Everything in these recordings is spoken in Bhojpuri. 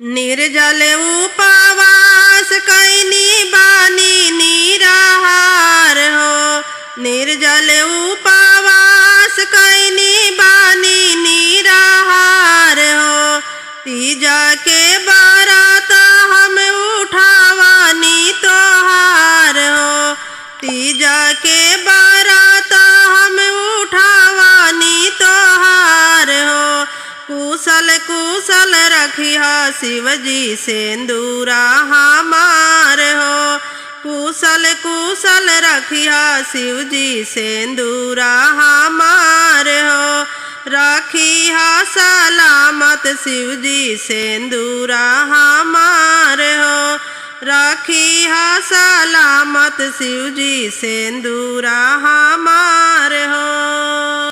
निर्जल उपवास कैनी बानी निराहार हो। निर्जल उपवास कैनी बानी निराहार हो। तीजा के व्रत हम उठावानी तोहार हो। तीजा के व्रत हम उठावानी तोहार हो। कुशल कुशल रखिया शिवजी सेंदूरा हमार हो। कुशल कुशल रखिया शिवजी सेंदूरा हमार हो। रखिया सलामत शिवजी सेंदूरा हमार हो। रखिया सलामत शिवजी सेंदूरा हमार हो।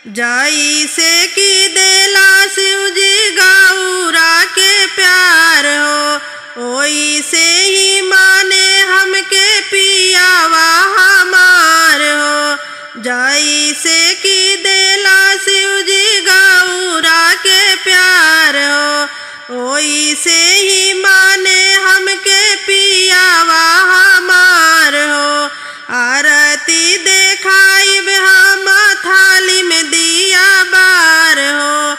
जाई से की देला शिवजी गौरा के प्यार हो। ओई से ही माने हमके पियावा हमार हो। जाई से की देला शिवजी गौरा के प्यार हो। ओई से ही माने हमके पियावा हमार हो। आरती देखाइब हम थाली में दिया बार हो।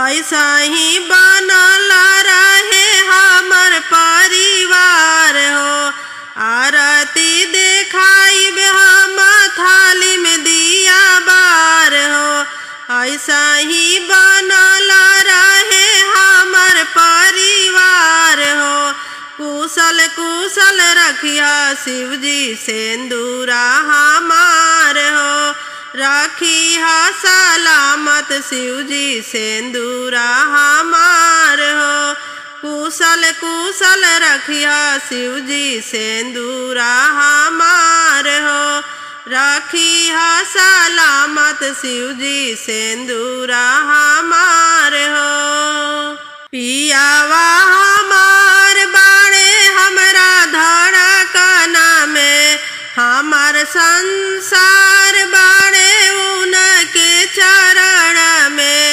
ऐसा ही बनल रहे हमर परिवार हो। आरती देखाइब हम थाली में दिया बार हो। ऐसा ही बनल रहे हमर परिवार हो। कुशल कुशल रखिया शिवजी सेंदूरा हमार हो। रखिया सलामत शिवजी सेंदूरा हमार हो। कुशल कुशल रखिया शिवजी सेंदूरा हमार हो। रखिया सलामत शिवजी सेंदूरा हमार हो। पियावा हमार बाणे हमरा धड़कना में। हमार संसार बाणे उनके चरण में।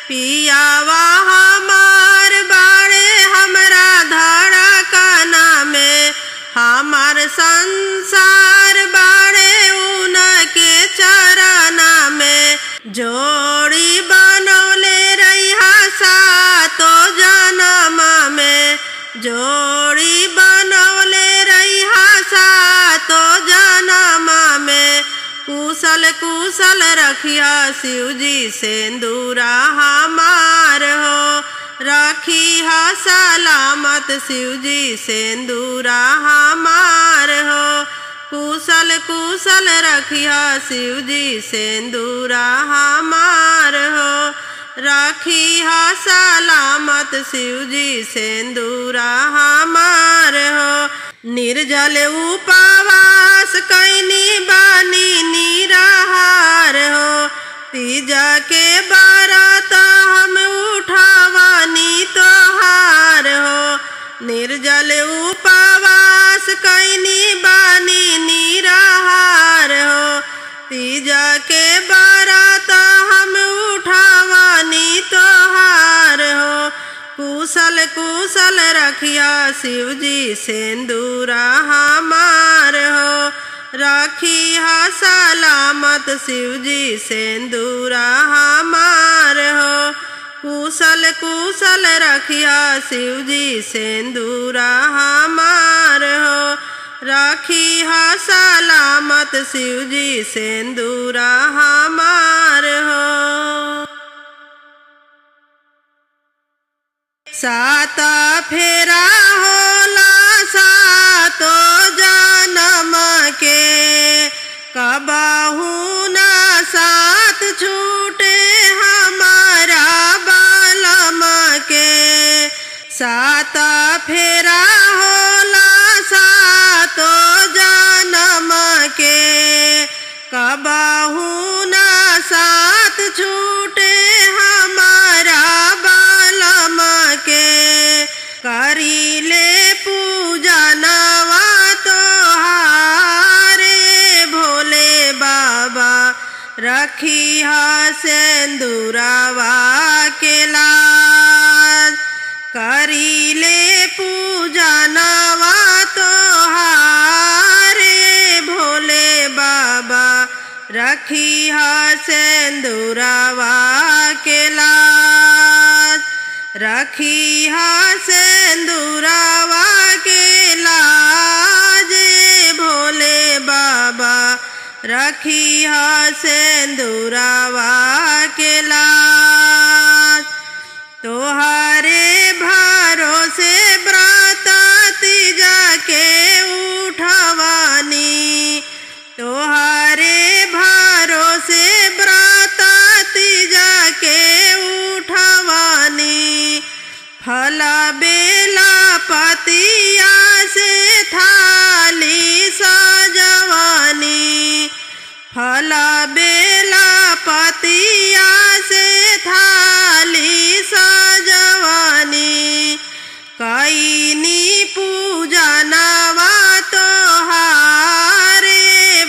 पियावा हमार बाणे हमरा धड़कना में। हमार संसार बाणे उनके चरण में। जोड़ी बनौले रहिया सातो जन्म में। जोड़ी बनौले रहिया सातो जन्म में। कुशल कुशल रखिया शिवजी सेंदूरा हमार हो। रखिया सलामत शिवजी सेंदूरा हमार हो। कुशल कुशल रखिया शिवजी सेंदूरा हमार हो। रखिया सलामत शिवजी सेंदूरा हमार हो। निर्जल उपवास कैनी बानी निराहार हो। तीजा के व्रत हम उठावानी तोहार हो। निर्जल उपवास कैनी बानी निराहार हो। तीजा के व्रत हम उठावानी तोहार हो। कुशल कुशल रखिया शिवजी सेंदूरा हमार हो। रखिया सलामत शिवजी सेंदूरा हमार हो। कुशल कुशल रखिया शिवजी सेंदूरा हमार हो। रखिया सलामत शिवजी सेंदूरा हमार हो। सात फेरा होला सातो जन्म के। कबहू ना साथ छूटे हमारा बालम के। सात फेरा होला सातो जन्म के। कबहू ना साथ छूटे हमारा बालम के। करीले पूजा नवा तोहारे भोले बाबा। रखिया सेंदूरावा के लाज। करी पूजनवा तोहारे भोले बाबा रखिह सिंदूरवा के लाज रखिह सिंदूरवा के लाज भोले बाबा रखिह सिंदूरवा के लाज तोहरे भरोसे व्रत तीजा के उठवानी तोहरे भरोसे व्रत तीजा के उठवानी फल बेला पतिया से थाली सजवानी फल बेला पतिया से थाली सजवानी कईनी पूजनवा तोहारे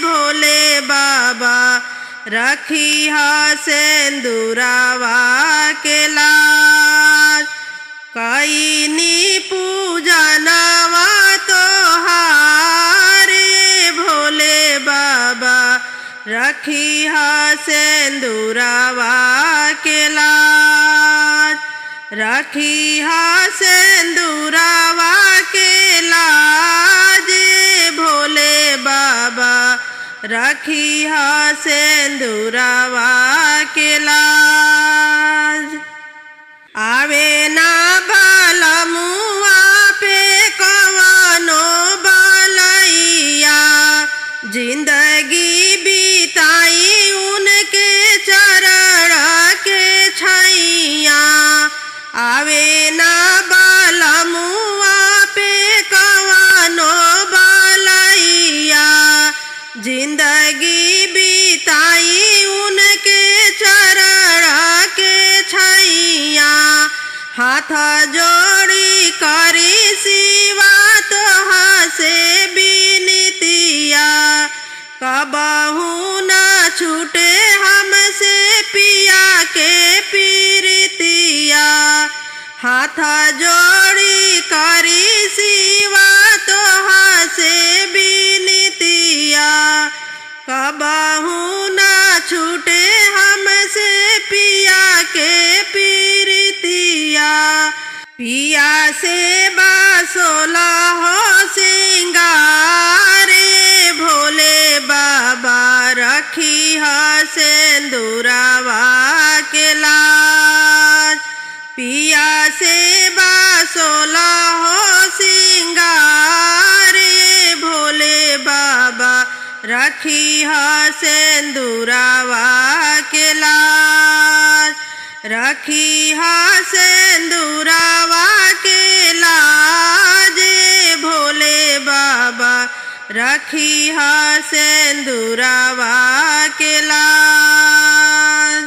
भोले बाबा रखिह सिंदूरवा के लाज कईनी पूजनवा तोहारे भोले बाबा रखिह सिंदूरवा के लाज रखिह सिंदूरवा के लाज भोले बाबा रखिह सिंदूरवा के लाज आवे ना बलमुआ पे कवनो बलैया जिंदगी बिताई उनके चरण के छैया आवे ना बलमुआ पे कवनो बलैया जिंदगी बिताई उनके चरण के छैया हाथ जोड़ी करी सिवा तोहा से बिनतिया कबहू न छूटे हमसे पिया के पीरितिया हाथ जोड़ी करी सिवा तोहा से बिनतिया कबहू न छूटे हमसे पिया के पीरितिया पिया से बासोला हो सिंगारे भोले बाबा रखिह सिंदूरवा के लाज पिया से बासोला हो सिंगारे भोले बाबा रखिह सिंदूरवा के लाज रखिह सिंदूरवा के लाज भोले बाबा रखिह सिंदूरवा के लाज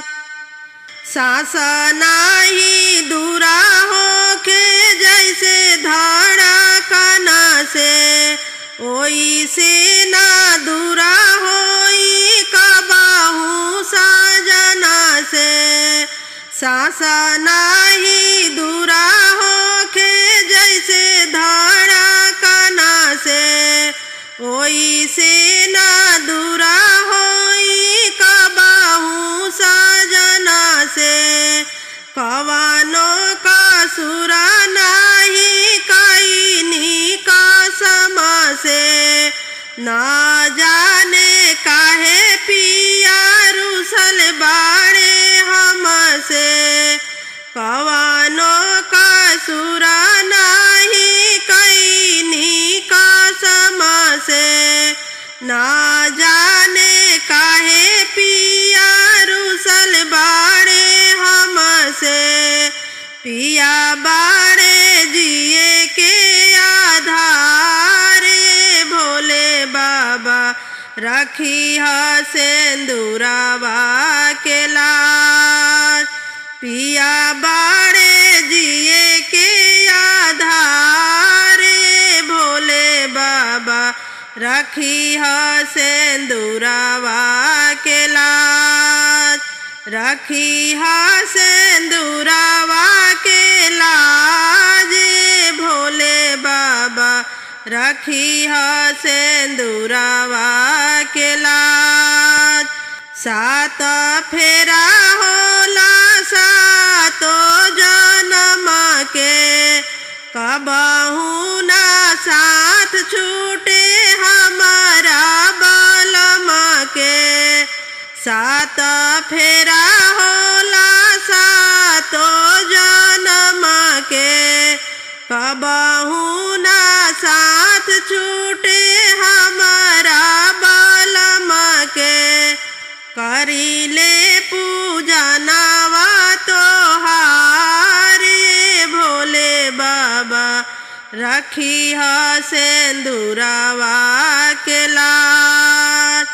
सांस नाही दूरा होके जैसे धड़कन से ओई से ना दूरा होई कबहू सजना से सांस नाही दूरा होके जैसे धड़कन से ओई से ना दूरा होई कबहू सजना से कवनो कसूर नाही कईनी कसम से ना जाने काहे पिया रुसल बाड़े हमसे कवनो कसूर नाही कईनी कसम से ना जाने काहे पिया रुसल बाड़े हमसे पिया बाड़े जिए के आधारे भोले बाबा रखिह सिंदूरवा के लाज पिया बाड़े जिए के आधारे भोले बाबा रखिह सिंदूरवा के लाज रखिह सिंदूरवा के लाज भोले रखी ह सिंदूरवा के लाज। सात फेरा होला सातो जन्म के, कबहू ना साथ छूटे हमारा बलम के। सात फेरा होला सातो जन्म के, कबहू ना साथ छूटे हमारा बलम के। करीले पूजनवा तोहार भोले बाबा, रखी ह सिंदूरवा के लाज।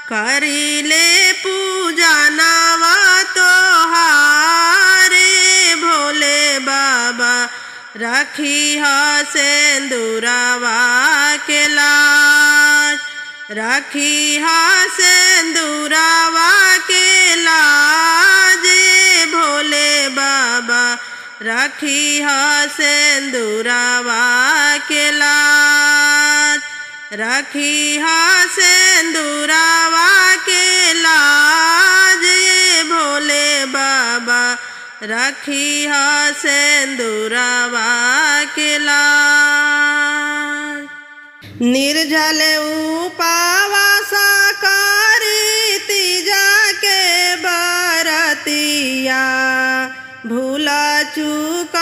करीले पूजनवा तोहार भोले बाबा, रखी ह सिंदूरवा के लाज। रखी ह सिंदूरवा के लाज भोले बाबा, रखी ह सिंदूरवा के लाज। रखी ह सिंदूरवा के लाज भोले बाबा, रखी ह सिंदूरवा के लाज। निर्जल उपवास करी तीजा के बरतिया, भूल चूक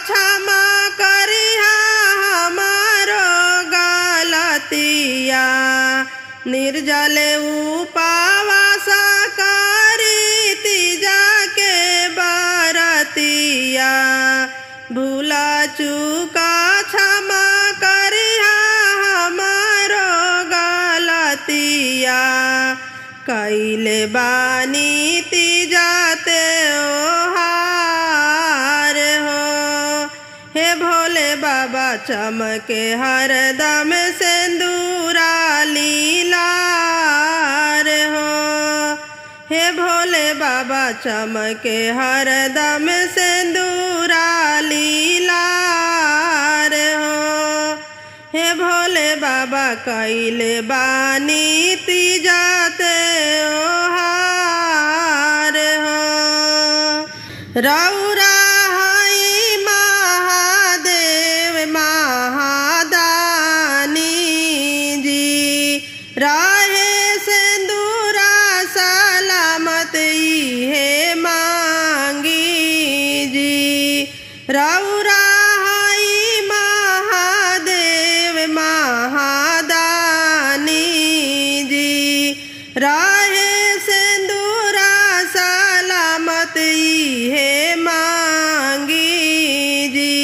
क्षमा करिहा हमारो गलतिया। निर्जल उपवास करी तीजा के बरतिया, भूल चूक क्षमा करिहा हमारो गलतिया। कैले बानी तीजाते ओहार हो, हे भोले बाबा चमके हरदम सिंदूरा लीलार हो। हे भोले बाबा चमके हरदम सिंदूरा लीलार हो। हे भोले बाबा कैले बानी तीजाते ओहार हो। रौरा हई महादेव महादानी जी, रहे सिंदूरा सलामत इहे मांगी जी। रौरा हई महादेव महादानी जी, रहे सिंदूरा सलामत इहे मांगी जी।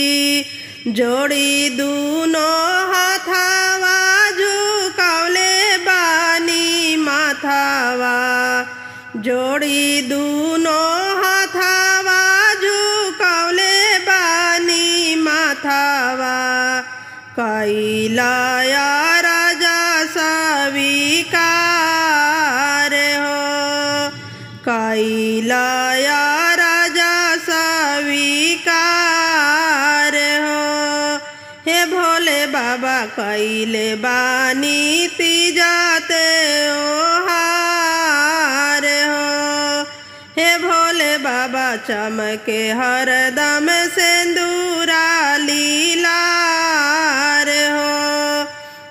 जोड़ी दूनों हाथावा झुकौले बानी माथावा, जोड़ी दूनों हाथावा झुकौले बानी माथावा। कैला राजा स्वीकार हो, कैला राजा स्वीकार हो। हे भोले बाबा कैले बानी तीजाते ओहार हो। हे भोले बाबा चमके हरदम सिंदूरा लीलार हो।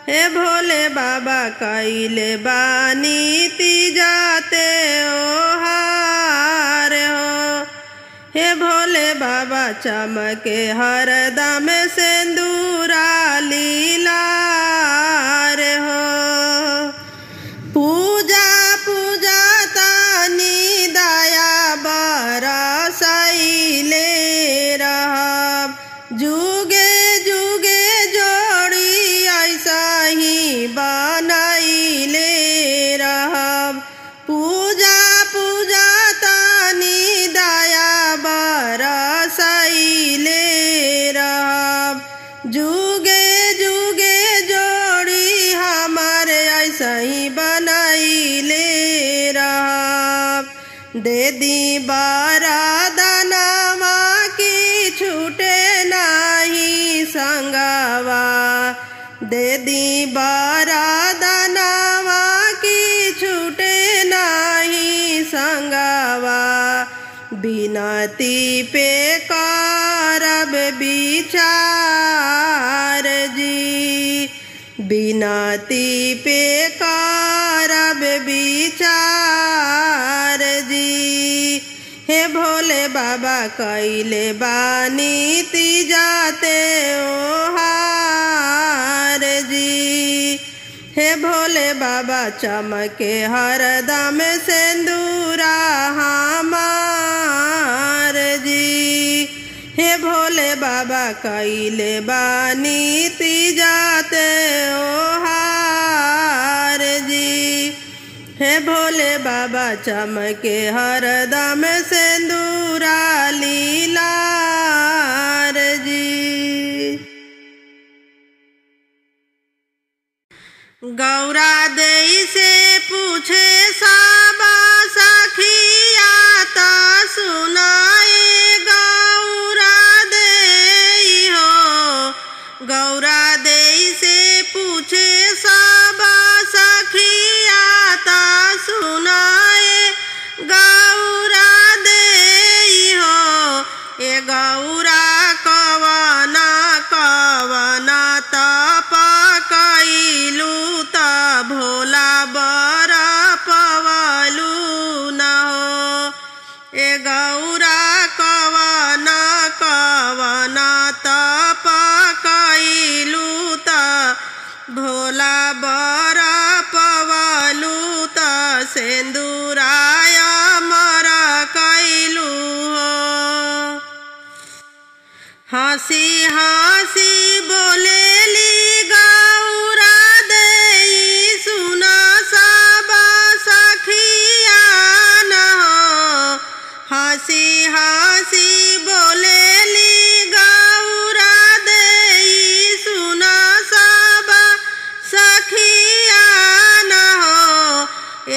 हे भोले बाबा कैले बानी तीजाते ओहार हो। हे भोले बाबा चमके हरदम सिंदूरा लीलार हो। पूजा पूजा तानी दया बरसैले रहब, जुगे जुगे जोड़ी ऐसा ही बनैले रहब। पूजा पूजा तानी दया बरसैले रहब, जुगे जुगे जोड़ी हमारे ऐसा ही बनैले रहब। दे दी बरदानवा की छूटे नहीं संगवा, दे दी बरदानवा की छूटे नहीं संगवा बिनती पे करब विचार जी बिनती पे करब विचार जी हे भोले बाबा कैले बानी जाते ओहार जी हे भोले बाबा चमके हरदम सिंदूरा हमार जी हे भोले बाबा कैले बानी जाते ओहार जी हे भोले बाबा चमके हरदम सिंदूरा लीलार जी। गौरा देई से पूछे साबा सखिया ता सुनाए गौरा देई हो गौरा देई से पूछे साबा सखिया ता सुनाए गौरा देई हो ए गौरा कवना कवना तप कैलू त भोला बर पवलू न हो ए गौरा कवना कवना तप कैलू त भोला बर पवलू त सिंदूराय मर कैलू हो हंसी हंसी बोलेली गौरा देई सुना सबा सखिया न हो हंसी हंसी बोलेली गौरा देई सुना सबा सखिया न हो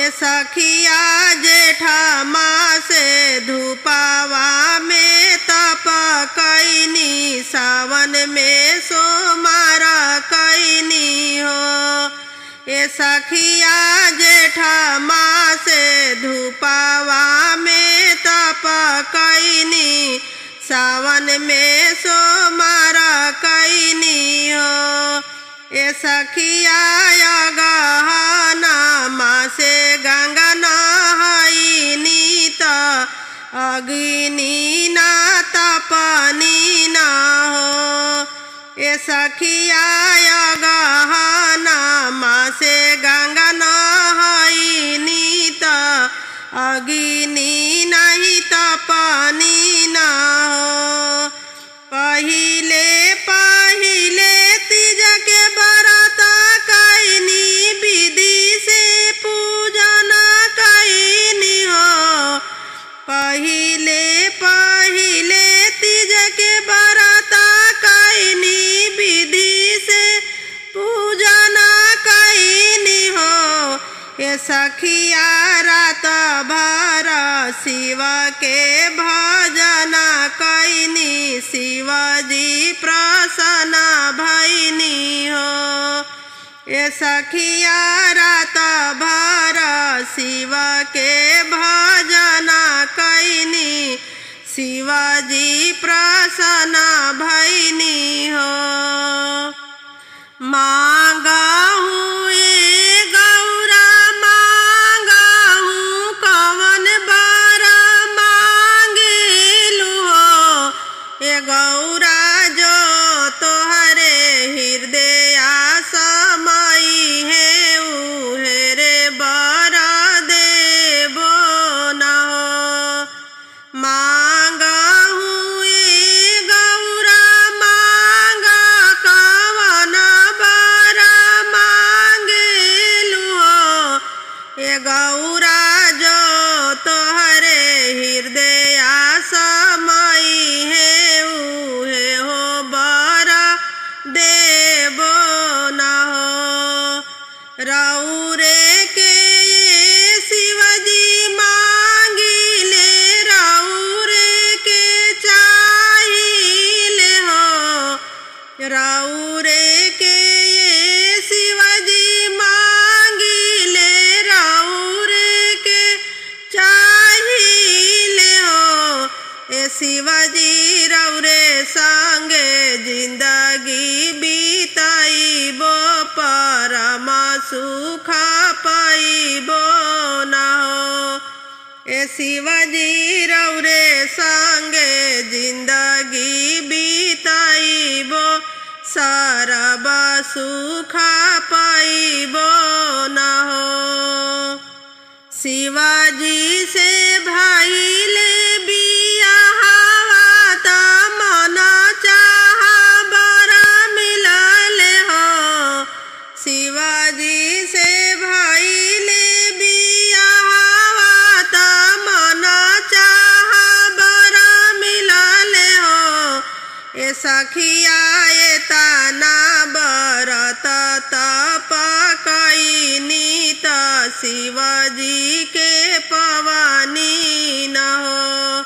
ए सखिया जेठा माँ से धूपावा में तप कैनी सावन में सोमार कैनी हो ए सखिया जेठा माँ से धूपावा में तप कैनी सावन में सोमार कैनी हो ए सखिया गहना माँ से गंगा नहाइनी त अग्नि ना तपनी ना हो ए सखिया गहना माँ से गंगा नहाइनी त अग्नि नहीं तपनी ना हो पहिले पहिले तीज के बरत कैनी विधि से पूजन कैनी हो पहिले पहिले तीज के बरत कैनी विधि से पूजन कैनी हो ए सखिया रात भर शिव के भजन कैनी शिवजी प्रसन्न भैनी हो ए सखिया रात भर शिव के भजन कैनी शिवजी प्रसन्न भैनी हो मांगहूँ ए गौरा मांगहूँ कवन बर मांगेलू हो ए गौरा जो तोहरे हृदय समई है उहे रे बर देबो न हो मांगहूँ ए गौरा मांग कवन बर मांगेलू हो ए गौरा जो तोहरे हृदय समई है उहे हो बर देबो न हो रौरे के ये शिवजी मांगिले रौरे के चाहिए हो रौरे के ये जिंदगी बीताइबो परम सुख पाइबो न हो। ए शिवजी रौरे संगे जिंदगी बीताइबो सर्व सुख पाइबो न हो। शिवाजी से भाईले बियाहवा त मन चाह बर मिलले हो। शिवाजी से भाईले बियाहवा त मन चाह बर मिलले हो। ए सखिया ए तना बरत तप कईनी त शिवजी के पवनी न हो।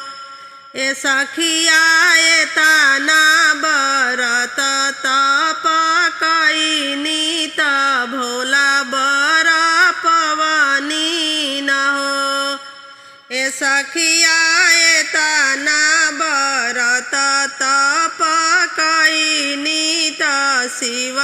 ए सखिया ए तना बरत तप कईनी त भोला बर पवनी न हो। ए सखिया ए तना बरत तप कईनी त शिव